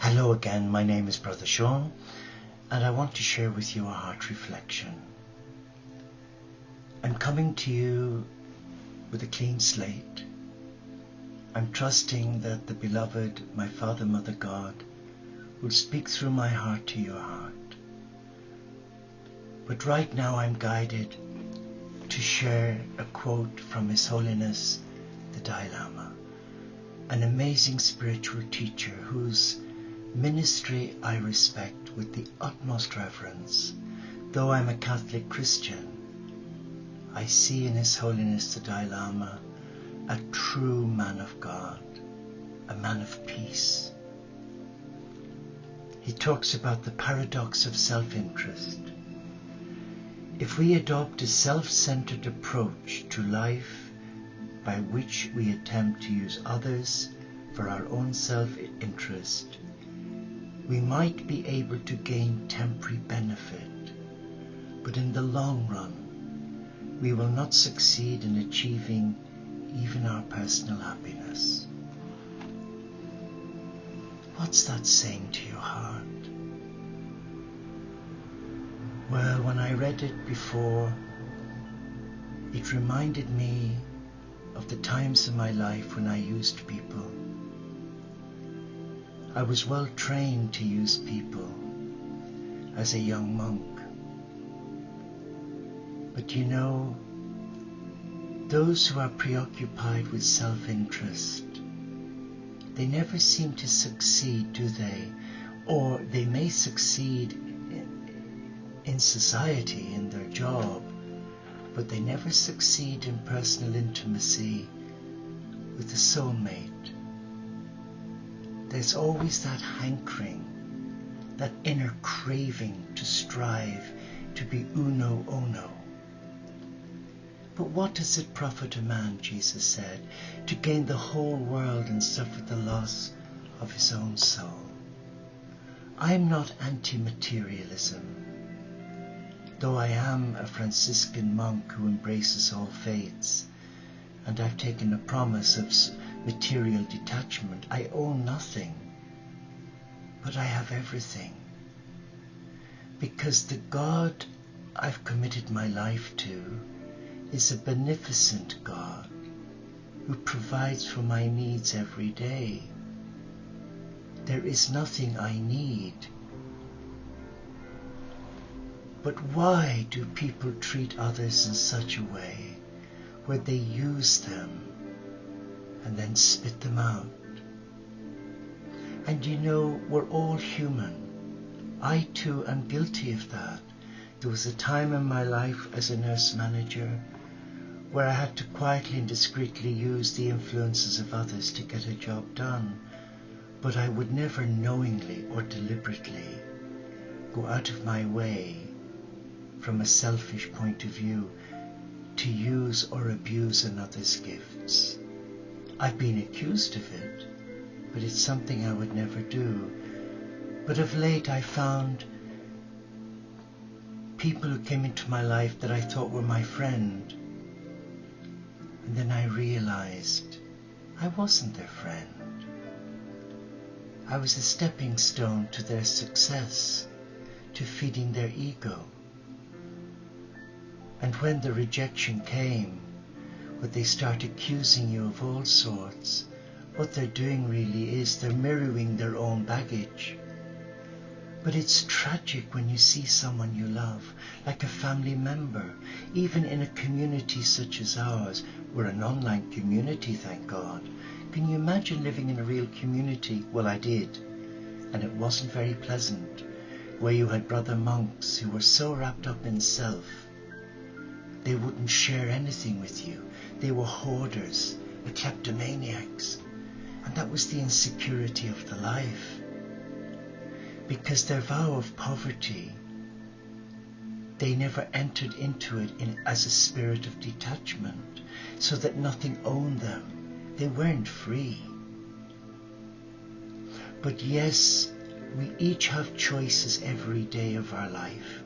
Hello again, my name is Brother Sean, and I want to share with you a heart reflection. I'm coming to you with a clean slate. I'm trusting that the beloved, my Father, Mother God, will speak through my heart to your heart. But right now I'm guided to share a quote from His Holiness the Dalai Lama, an amazing spiritual teacher whose ministry I respect with the utmost reverence. Though I'm a Catholic Christian, I see in His Holiness the Dalai Lama a true man of God, a man of peace. He talks about the paradox of self-interest. If we adopt a self-centered approach to life by which we attempt to use others for our own self-interest, we might be able to gain temporary benefit, but in the long run, we will not succeed in achieving even our personal happiness. What's that saying to your heart? Well, when I read it before, it reminded me of the times in my life when I used people. I was well trained to use people as a young monk. But you know, those who are preoccupied with self-interest, they never seem to succeed, do they? Or they may succeed in society, in their job, but they never succeed in personal intimacy with a soulmate. There's always that hankering, that inner craving to strive to be uno ono. But what does it profit a man, Jesus said, to gain the whole world and suffer the loss of his own soul? I am not anti-materialism, though I am a Franciscan monk who embraces all faiths, and I've taken a promise of material detachment. I own nothing, but I have everything, because the God I've committed my life to is a beneficent God who provides for my needs every day. There is nothing I need. But why do people treat others in such a way where they use them and then spit them out? And you know, we're all human. I too am guilty of that. There was a time in my life as a nurse manager where I had to quietly and discreetly use the influences of others to get a job done. But I would never knowingly or deliberately go out of my way from a selfish point of view to use or abuse another's gifts. I've been accused of it, but it's something I would never do. But of late I found people who came into my life that I thought were my friend, and then I realized I wasn't their friend. I was a stepping stone to their success, to feeding their ego. And when the rejection came, when they start accusing you of all sorts, what they're doing really is they're mirroring their own baggage. But it's tragic when you see someone you love, like a family member, even in a community such as ours. We're an online community, thank God. Can you imagine living in a real community? Well, I did, and it wasn't very pleasant, where you had brother monks who were so wrapped up in self, they wouldn't share anything with you. They were hoarders, kleptomaniacs, and that was the insecurity of the life. Because their vow of poverty, they never entered into it as a spirit of detachment, so that nothing owned them. They weren't free. But yes, we each have choices every day of our life.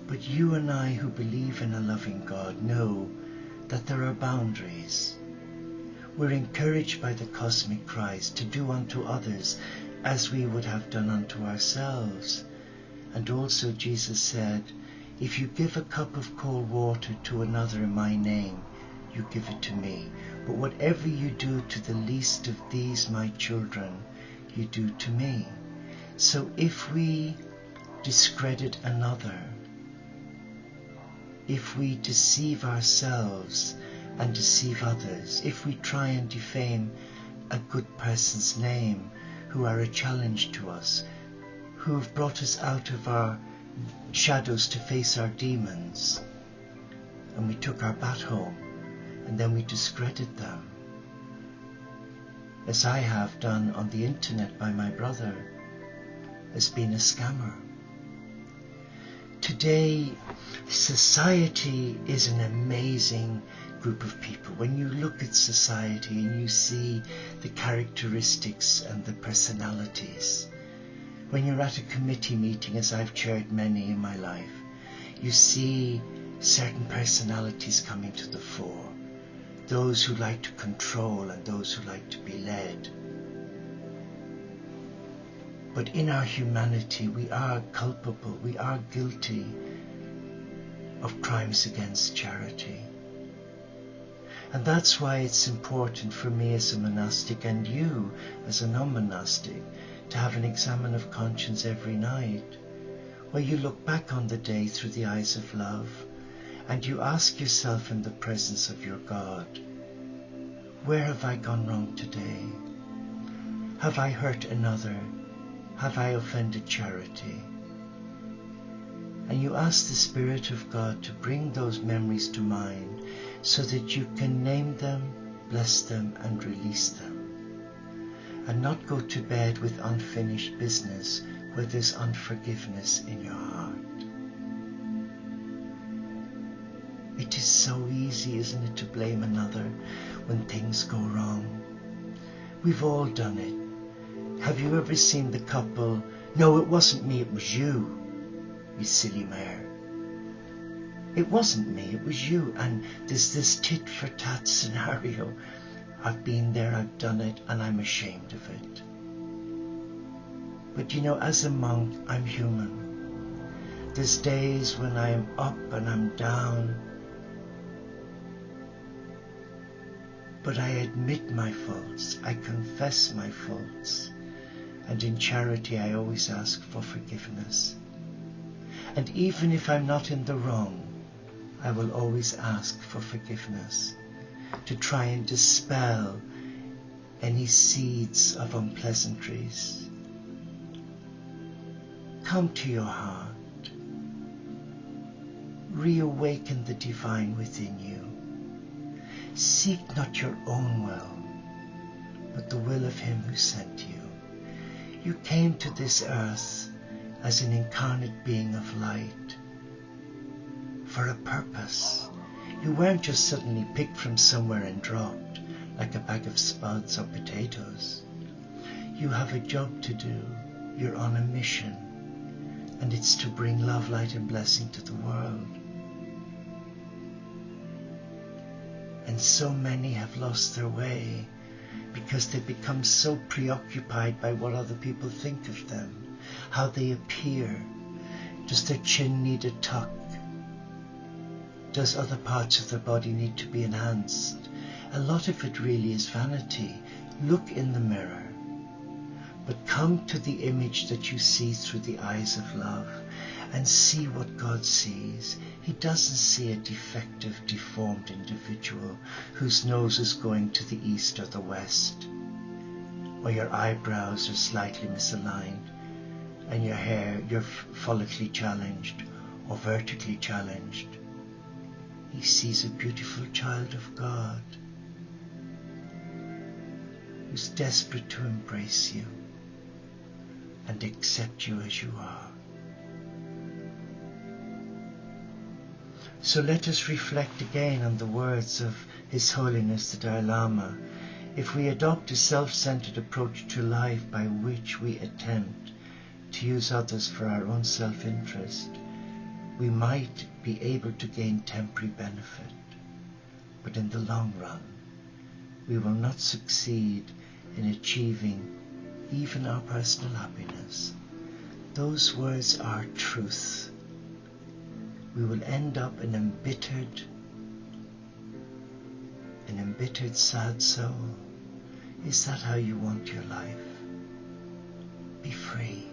But you and I who believe in a loving God know that there are boundaries. We're encouraged by the cosmic Christ to do unto others as we would have done unto ourselves. And also Jesus said, if you give a cup of cold water to another in my name, you give it to me. But whatever you do to the least of these my children, you do to me. So if we discredit another, if we deceive ourselves and deceive others, if we try and defame a good person's name, who are a challenge to us, who have brought us out of our shadows to face our demons, and we took our bat home, and then we discredit them, as I have done on the internet by my brother, as being a scammer. Today, society is an amazing group of people. When you look at society and you see the characteristics and the personalities, when you're at a committee meeting, as I've chaired many in my life, you see certain personalities coming to the fore. Those who like to control and those who like to be led. But in our humanity, we are culpable, we are guilty of crimes against charity. And that's why it's important for me as a monastic and you as a non-monastic to have an examen of conscience every night, where you look back on the day through the eyes of love and you ask yourself in the presence of your God, where have I gone wrong today? Have I hurt another? Have I offended charity? And you ask the Spirit of God to bring those memories to mind so that you can name them, bless them and release them. And not go to bed with unfinished business where there's unforgiveness in your heart. It is so easy, isn't it, to blame another when things go wrong. We've all done it. Have you ever seen the couple, no, it wasn't me, it was you silly mare. It wasn't me, it was you. And there's this tit for tat scenario. I've been there, I've done it, and I'm ashamed of it. But you know, as a monk, I'm human. There's days when I'm up and I'm down. But I admit my faults, I confess my faults. And in charity, I always ask for forgiveness. And even if I'm not in the wrong, I will always ask for forgiveness to try and dispel any seeds of unpleasantries. Come to your heart. Reawaken the divine within you. Seek not your own will, but the will of him who sent you. You came to this earth as an incarnate being of light for a purpose. You weren't just suddenly picked from somewhere and dropped like a bag of spuds or potatoes. You have a job to do. You're on a mission, and it's to bring love, light and blessing to the world. And so many have lost their way because they become so preoccupied by what other people think of them, how they appear. Does their chin need a tuck? Does other parts of their body need to be enhanced? A lot of it really is vanity. Look in the mirror, but come to the image that you see through the eyes of love and see what God sees. He doesn't see a defective, deformed individual whose nose is going to the east or the west, or your eyebrows are slightly misaligned, and your hair, you're follically challenged or vertically challenged. He sees a beautiful child of God who's desperate to embrace you and accept you as you are. So let us reflect again on the words of His Holiness the Dalai Lama. If we adopt a self-centered approach to life by which we attempt to use others for our own self-interest, we might be able to gain temporary benefit, but in the long run, we will not succeed in achieving even our personal happiness. Those words are truth. We will end up an embittered, sad soul. Is that how you want your life? Be free.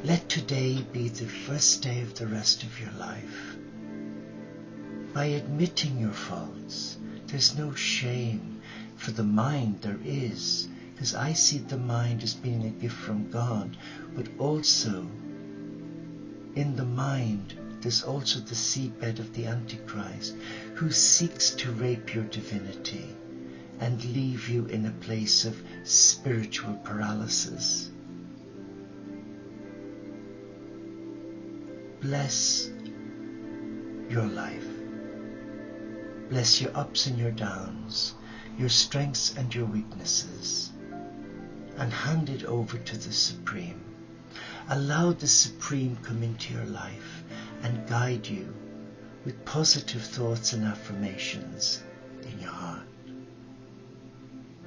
Let today be the first day of the rest of your life. By admitting your faults, there's no shame. For the mind there is, because I see the mind as being a gift from God, but also in the mind there's also the seedbed of the Antichrist, who seeks to rape your divinity and leave you in a place of spiritual paralysis. Bless your life. Bless your ups and your downs, your strengths and your weaknesses, and hand it over to the Supreme. Allow the Supreme come into your life and guide you with positive thoughts and affirmations in your heart.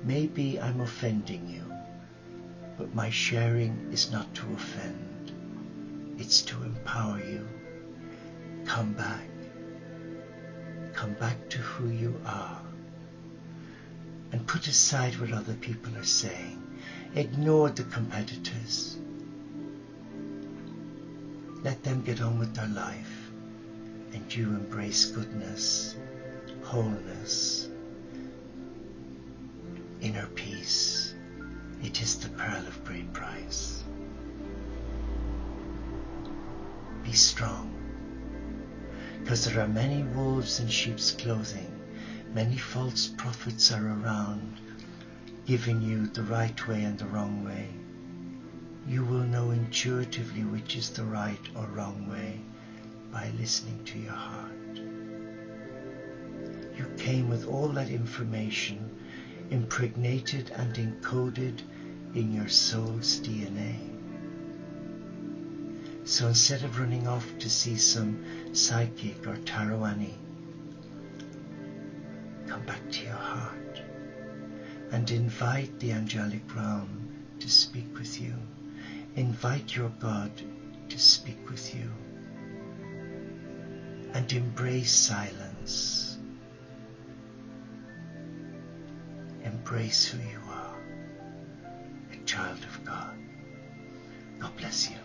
Maybe I'm offending you, but my sharing is not to offend. It's to empower you. Come back. Come back to who you are. And put aside what other people are saying. Ignore the competitors. Let them get on with their life, and you embrace goodness, wholeness, inner peace. It is the pearl of great price. Be strong, because there are many wolves in sheep's clothing. Many false prophets are around, giving you the right way and the wrong way. You will know intuitively which is the right or wrong way by listening to your heart. You came with all that information impregnated and encoded in your soul's DNA. So instead of running off to see some psychic or tarot-ani, come back to your heart and invite the angelic realm to speak with you. Invite your God to speak with you, and embrace silence. Embrace who you are, a child of God. God bless you.